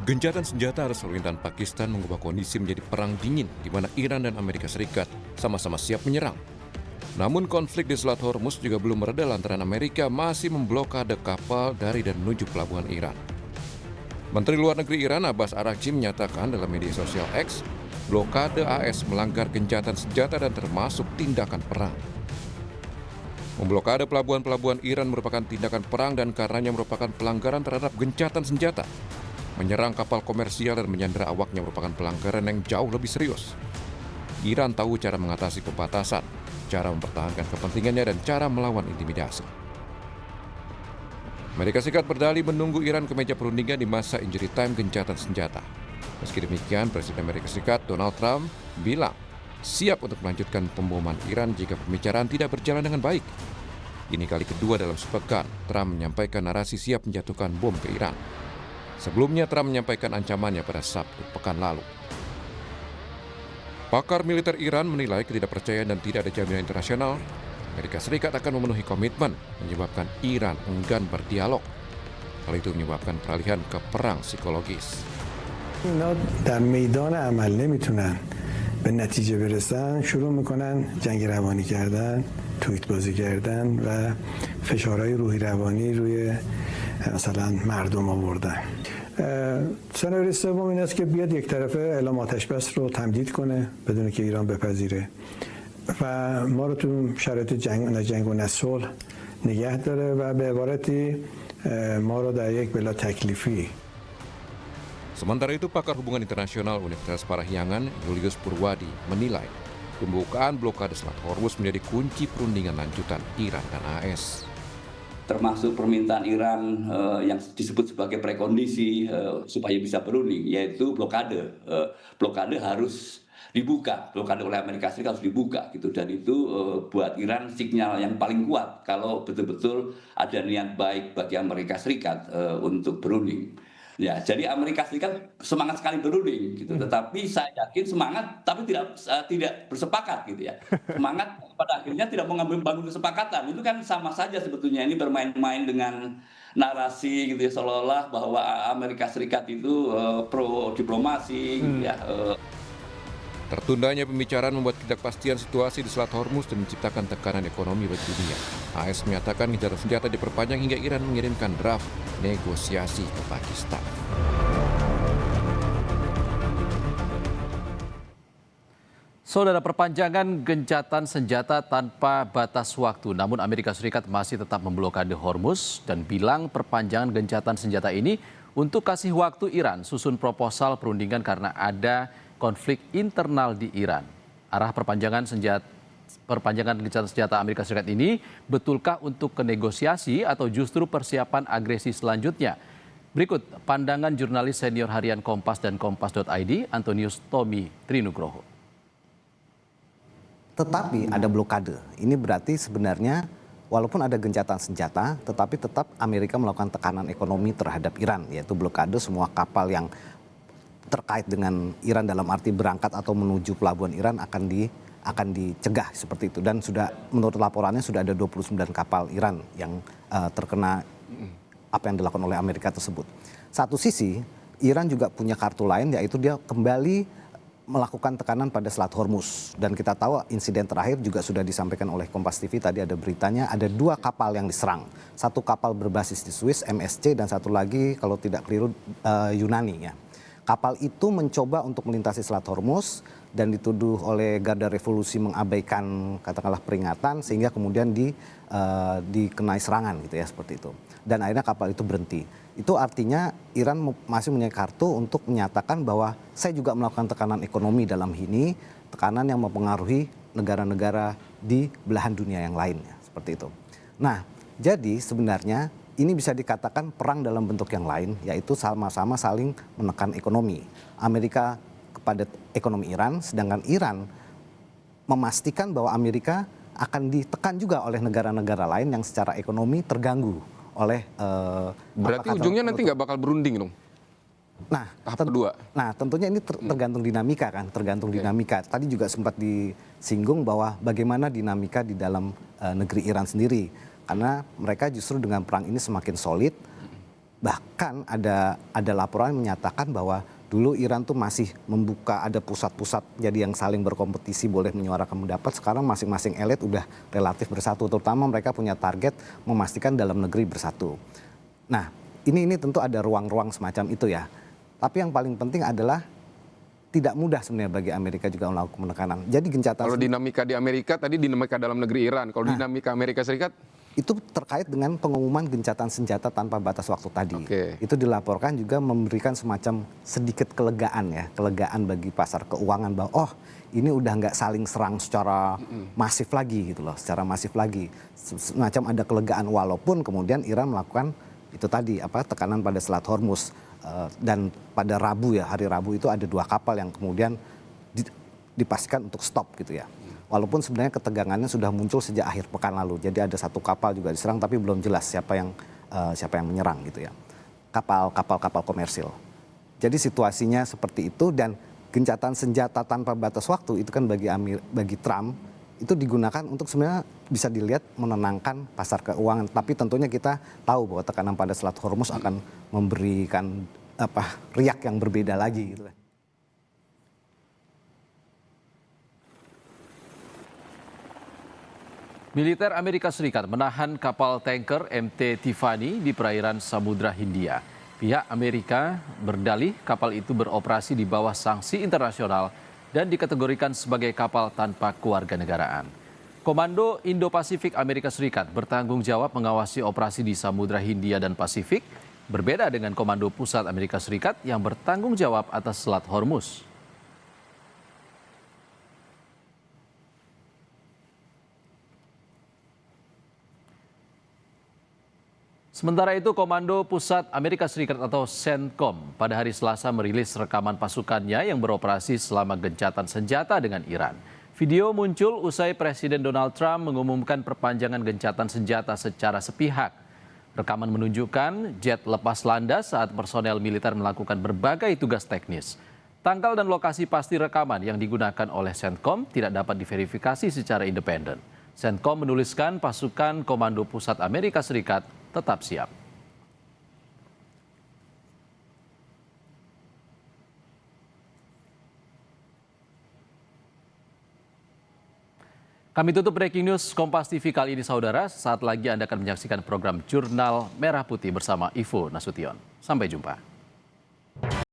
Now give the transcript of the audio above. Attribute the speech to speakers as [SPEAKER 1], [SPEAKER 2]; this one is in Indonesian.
[SPEAKER 1] Gencatan senjata arus lalu lintas Pakistan mengubah kondisi menjadi perang dingin di mana Iran dan Amerika Serikat sama-sama siap menyerang. Namun konflik di Selat Hormuz juga belum mereda lantaran Amerika masih memblokade kapal dari dan menuju pelabuhan Iran. Menteri Luar Negeri Iran Abbas Araghchi menyatakan dalam media sosial X, blokade AS melanggar gencatan senjata dan termasuk tindakan perang. Memblokade pelabuhan-pelabuhan Iran merupakan tindakan perang dan karenanya merupakan pelanggaran terhadap gencatan senjata. Menyerang kapal komersial dan menyandera awaknya merupakan pelanggaran yang jauh lebih serius. Iran tahu cara mengatasi pembatasan, cara mempertahankan kepentingannya, dan cara melawan intimidasi. Amerika Serikat berdalih menunggu Iran ke meja perundingan di masa injury time gencatan senjata. Meski demikian, Presiden Amerika Serikat Donald Trump bilang siap untuk melanjutkan pemboman Iran jika pembicaraan tidak berjalan dengan baik. Ini kali kedua dalam sepekan, Trump menyampaikan narasi siap menjatuhkan bom ke Iran. Sebelumnya, Trump menyampaikan ancamannya pada Sabtu pekan lalu. Pakar militer Iran menilai ketidakpercayaan dan tidak ada jaminan internasional, Amerika Serikat akan memenuhi komitmen, menyebabkan Iran enggan berdialog. Hal itu menyebabkan peralihan ke perang psikologis.
[SPEAKER 2] اینا در میدان عمل نمیتونن به نتیجه برسن شروع میکنن جنگ روانی کردن توییت بازی کردن و فشارهای روحی روانی روی مثلا مردم آوردن سناریوی سوم این است که بیاد یک طرفه اعلام آتش بس رو تمدید کنه بدون که ایران بپذیره و ما رو تو شرایط جنگ و صلح نگه داره و به عبارتی ما رو در یک بلا تکلیفی.
[SPEAKER 1] Sementara itu, pakar hubungan internasional Universitas Parahyangan, Julius Purwadi, menilai pembukaan blokade Selat Hormuz menjadi kunci perundingan lanjutan Iran dan AS.
[SPEAKER 3] Termasuk permintaan Iran yang disebut sebagai prekondisi supaya bisa berunding, yaitu blokade. Blokade harus dibuka, blokade oleh Amerika Serikat harus dibuka gitu, dan itu buat Iran sinyal yang paling kuat kalau betul-betul ada niat baik bagi Amerika Serikat untuk berunding. Ya, jadi Amerika Serikat semangat sekali berunding gitu, tetapi saya yakin semangat tapi tidak bersepakat gitu ya. Semangat pada akhirnya tidak mengambil bangun kesepakatan. Itu kan sama saja sebetulnya, ini bermain-main dengan narasi gitu ya, seolah-olah bahwa Amerika Serikat itu pro diplomasi gitu ya.
[SPEAKER 1] Tertundanya pembicaraan membuat ketidakpastian situasi di Selat Hormuz dan menciptakan tekanan ekonomi bagi dunia. AS menyatakan gencatan senjata diperpanjang hingga Iran mengirimkan draft negosiasi ke Pakistan.
[SPEAKER 4] Saudara, perpanjangan gencatan senjata tanpa batas waktu, namun Amerika Serikat masih tetap memblokade Hormuz dan bilang perpanjangan gencatan senjata ini untuk kasih waktu Iran susun proposal perundingan karena ada konflik internal di Iran. Arah perpanjangan gencatan senjata Amerika Serikat ini betulkah untuk ke negosiasi atau justru persiapan agresi selanjutnya? Berikut pandangan jurnalis senior harian Kompas dan Kompas.id, Antonius Tommy Trinugroho.
[SPEAKER 5] Tetapi ada blokade. Ini berarti sebenarnya walaupun ada gencatan senjata, tetapi tetap Amerika melakukan tekanan ekonomi terhadap Iran, yaitu blokade semua kapal yang terkait dengan Iran dalam arti berangkat atau menuju pelabuhan Iran akan dicegah seperti itu. Dan sudah menurut laporannya sudah ada 29 kapal Iran yang terkena apa yang dilakukan oleh Amerika tersebut. Satu sisi Iran juga punya kartu lain, yaitu dia kembali melakukan tekanan pada Selat Hormuz. Dan kita tahu insiden terakhir juga sudah disampaikan oleh Kompas TV, tadi ada beritanya ada 2 kapal yang diserang. Satu kapal berbasis di Swiss, MSC, dan satu lagi kalau tidak keliru Yunani ya. Kapal itu mencoba untuk melintasi Selat Hormuz dan dituduh oleh Garda Revolusi mengabaikan katakanlah peringatan sehingga kemudian dikenai serangan gitu ya, seperti itu. Dan akhirnya kapal itu berhenti. Itu artinya Iran masih punya kartu untuk menyatakan bahwa saya juga melakukan tekanan ekonomi dalam ini, tekanan yang mempengaruhi negara-negara di belahan dunia yang lainnya, seperti itu. Nah, jadi sebenarnya ini bisa dikatakan perang dalam bentuk yang lain, yaitu sama-sama saling menekan ekonomi. Amerika kepada ekonomi Iran, sedangkan Iran memastikan bahwa Amerika akan ditekan juga oleh negara-negara lain yang secara ekonomi terganggu oleh
[SPEAKER 6] berarti ujungnya nanti nggak bakal berunding dong?
[SPEAKER 5] Nah,
[SPEAKER 6] tahap kedua.
[SPEAKER 5] Nah, tentunya ini tergantung dinamika kan, tergantung dinamika. Tadi juga sempat disinggung bahwa bagaimana dinamika di dalam negeri Iran sendiri. Karena mereka justru dengan perang ini semakin solid, Bahkan ada laporan yang menyatakan bahwa dulu Iran tuh masih membuka ada pusat-pusat jadi yang saling berkompetisi boleh menyuarakan pendapat. Sekarang masing-masing elit udah relatif bersatu, terutama mereka punya target memastikan dalam negeri bersatu. Nah, ini tentu ada ruang-ruang semacam itu ya. Tapi yang paling penting adalah tidak mudah sebenarnya bagi Amerika juga melakukan penekanan. Jadi gencatan.
[SPEAKER 6] Kalau dinamika di Amerika tadi dinamika dalam negeri Iran. Kalau dinamika Amerika Serikat
[SPEAKER 5] itu terkait dengan pengumuman gencatan senjata tanpa batas waktu tadi. Itu dilaporkan juga memberikan semacam sedikit kelegaan ya, kelegaan bagi pasar keuangan bahwa oh ini udah nggak saling serang secara masif lagi gitu loh, secara masif lagi. Semacam ada kelegaan walaupun kemudian Iran melakukan itu tadi tekanan pada Selat Hormuz dan pada Rabu ya, hari Rabu itu ada 2 kapal yang kemudian dipastikan untuk stop gitu ya. Walaupun sebenarnya ketegangannya sudah muncul sejak akhir pekan lalu. Jadi ada 1 kapal juga diserang tapi belum jelas siapa yang menyerang gitu ya. Kapal komersil. Jadi situasinya seperti itu dan gencatan senjata tanpa batas waktu itu kan bagi Trump itu digunakan untuk sebenarnya bisa dilihat menenangkan pasar keuangan. Tapi tentunya kita tahu bahwa tekanan pada Selat Hormuz akan memberikan riak yang berbeda lagi gitu.
[SPEAKER 4] Militer Amerika Serikat menahan kapal tanker MT Tiffany di perairan Samudra Hindia. Pihak Amerika berdalih kapal itu beroperasi di bawah sanksi internasional dan dikategorikan sebagai kapal tanpa kewarganegaraan. Komando Indo-Pasifik Amerika Serikat bertanggung jawab mengawasi operasi di Samudra Hindia dan Pasifik, berbeda dengan Komando Pusat Amerika Serikat yang bertanggung jawab atas Selat Hormuz. Sementara itu, Komando Pusat Amerika Serikat atau CENTCOM pada hari Selasa merilis rekaman pasukannya yang beroperasi selama gencatan senjata dengan Iran. Video muncul usai Presiden Donald Trump mengumumkan perpanjangan gencatan senjata secara sepihak. Rekaman menunjukkan jet lepas landas saat personel militer melakukan berbagai tugas teknis. Tanggal dan lokasi pasti rekaman yang digunakan oleh CENTCOM tidak dapat diverifikasi secara independen. CENTCOM menuliskan pasukan Komando Pusat Amerika Serikat tetap siap. Kami tutup breaking news Kompas TV kali ini saudara. Saat lagi Anda akan menyaksikan program Jurnal Merah Putih bersama Ivo Nasution. Sampai jumpa.